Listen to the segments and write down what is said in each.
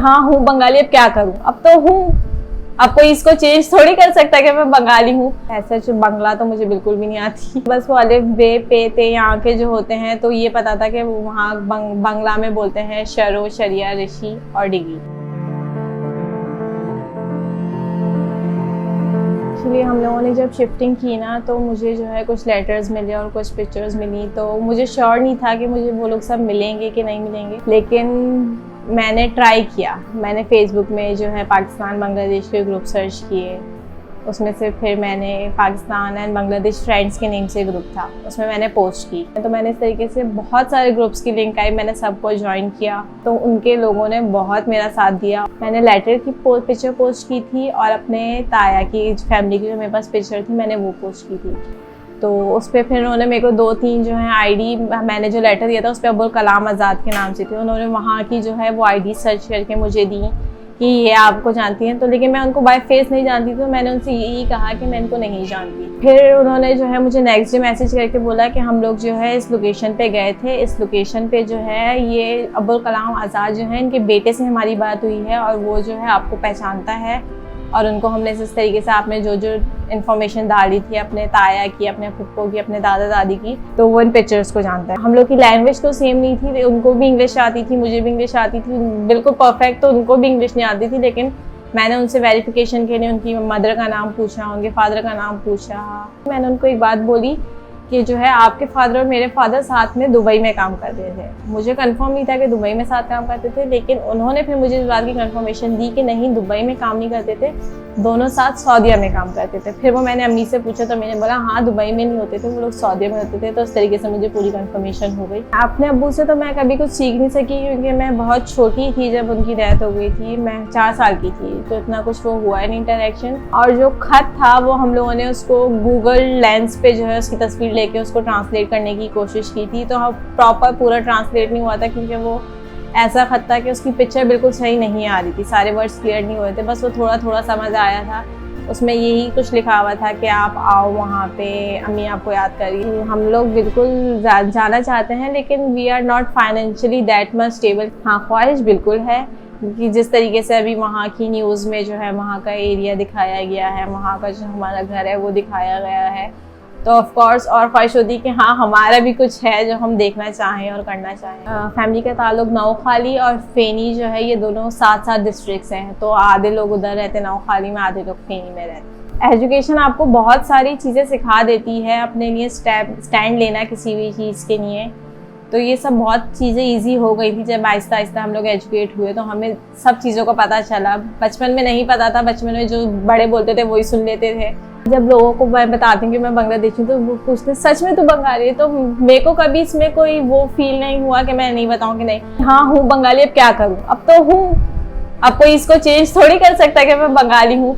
हाँ हूँ बंगाली, अब क्या करूँ, अब तो हूँ, अब कोई इसको चेंज थोड़ी कर सकता है कि मैं बंगाली हूँ। ऐसा बांग्ला तो मुझे बिल्कुल भी नहीं आती, बस वो अलिफ बे पे ते यहाँ के जो होते हैं तो ये पता था कि वहाँ बांग्ला में बोलते हैं शरो, शरिया, ऋषि और डिगी। एक्चुअली हम लोगों ने जब शिफ्टिंग की ना तो मुझे जो है कुछ लेटर्स मिले और कुछ पिक्चर्स मिली, तो मुझे श्योर नहीं था कि मुझे वो लोग सब मिलेंगे कि नहीं मिलेंगे, लेकिन मैंने ट्राई किया। मैंने फेसबुक में जो है पाकिस्तान बांग्लादेश के ग्रुप सर्च किए, उसमें से फिर मैंने पाकिस्तान एंड बांग्लादेश फ्रेंड्स के नेम से ग्रुप था, उसमें मैंने पोस्ट की। तो मैंने इस तरीके से बहुत सारे ग्रुप्स की लिंक आई, मैंने सबको ज्वाइन किया, तो उनके लोगों ने बहुत मेरा साथ दिया। मैंने लेटर की पिक्चर पोस्ट की थी और अपने ताया की फैमिली की जो मेरे पास पिक्चर थी मैंने वो पोस्ट की थी। तो उस पर फिर उन्होंने मेरे को 2-3 जो है आईडी, मैंने जो लेटर दिया था उस पर अब्दुल कलाम आज़ाद के नाम से थी, उन्होंने वहाँ की जो है वो आईडी सर्च करके मुझे दी कि ये आपको जानती हैं। तो लेकिन मैं उनको बाय फेस नहीं जानती, तो मैंने उनसे यही कहा कि मैं इनको नहीं जानती। फिर उन्होंने जो है मुझे नेक्स्ट डे मैसेज करके बोला कि हम लोग जो है इस लोकेशन पे गए थे, इस लोकेशन पे जो है ये अब्दुल कलाम आज़ाद जो है इनके बेटे से हमारी बात हुई है और वो जो है आपको पहचानता है, और उनको हमने इस तरीके से आपने जो जो इन्फॉर्मेशन डाली थी अपने ताया की, अपने फुप्पो की, अपने दादा दादी की, तो वो इन पिक्चर्स को जानता है। हम लोग की लैंग्वेज तो सेम नहीं थी, उनको भी इंग्लिश आती थी, मुझे भी इंग्लिश आती थी, बिल्कुल परफेक्ट तो उनको भी इंग्लिश नहीं आती थी, लेकिन मैंने उनसे वेरिफिकेशन के लिए उनकी मदर का नाम पूछा, उनके फादर का नाम पूछा। मैंने उनको एक बात बोली कि जो है आपके फादर और मेरे फादर साथ में दुबई में काम करते थे। मुझे कंफर्म नहीं था कि दुबई में साथ काम करते थे, लेकिन उन्होंने फिर मुझे इस बात की कंफर्मेशन दी कि नहीं, दुबई में काम नहीं करते थे, दोनों साथ सऊदीया में काम करते थे। फिर वो मैंने अम्मी से पूछा तो मैंने बोला हाँ दुबई में नहीं होते थे, वो लोग सऊदीया में होते थे। तो उस तरीके से मुझे पूरी कंफर्मेशन हो गई। अपने अब्बू से तो मैं कभी कुछ सीख नहीं सकी, क्योंकि मैं बहुत छोटी थी जब उनकी डेथ हो गई थी, मैं 4 साल की थी, तो इतना कुछ वो हुआ नहीं इंटरेक्शन। और जो खत था वो हम लोगों ने उसको गूगल लेंस पे जो है उसकी तस्वीर लेके उसको ट्रांसलेट करने की कोशिश की थी, तो प्रॉपर पूरा ट्रांसलेट नहीं हुआ था, क्योंकि वो ऐसा खत था कि उसकी पिक्चर बिल्कुल सही नहीं आ रही थी, सारे वर्ड्स क्लियर नहीं हुए थे, बस वो थोड़ा थोड़ा समझ आया था। उसमें यही कुछ लिखा हुआ था कि आप आओ वहाँ पे, अम्मी आपको याद करिए। हम लोग बिल्कुल जाना चाहते हैं, लेकिन we are not financially that much stable. हाँ, ख्वाहिश बिल्कुल है कि जिस तरीके से अभी वहाँ की न्यूज़ में जो है वहाँ का एरिया दिखाया गया है, वहाँ का जो हमारा घर है वो दिखाया गया है, तो ऑफ कोर्स और ख्वाहिश होती है कि हाँ हमारा भी कुछ है जो हम देखना चाहें और करना चाहें। फैमिली का ताल्लुक नौखाली और फेनी जो है ये दोनों 7 डिस्ट्रिक्ट्स हैं, तो आधे लोग उधर रहते हैं नौखाली में, आधे लोग फेनी में रहते हैं। एजुकेशन आपको बहुत सारी चीज़ें सिखा देती है, अपने लिए स्टैंड लेना किसी भी चीज़ के लिए, तो ये सब बहुत चीज़ें इजी हो गई थी जब आहिस्ता आहिस्ता हम लोग एजुकेट हुए, तो हमें सब चीज़ों का पता चला। बचपन में नहीं पता था, बचपन में जो बड़े बोलते थे वही सुन लेते थे। जब लोगों को मैं बताती हूँ कि मैं बांग्लादेशी हूँ तो वो पूछते हैं सच में तू बंगाली है, तो मेरे को कभी इसमें कोई वो फील नहीं हुआ कि मैं नहीं बताऊँ कि नहीं हाँ हूँ बंगाली, अब क्या करूँ, अब तो हूँ, अब कोई इसको चेंज थोड़ी कर सकता है कि मैं बंगाली हूँ।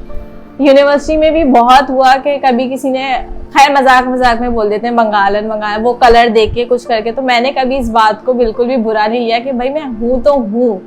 यूनिवर्सिटी में भी बहुत हुआ कि कभी किसी ने, खैर मजाक में बोल देते हैं बंगालन, वो कलर देख के कुछ करके, तो मैंने कभी इस बात को बिल्कुल भी बुरा नहीं लिया कि भाई मैं हूँ तो हूँ।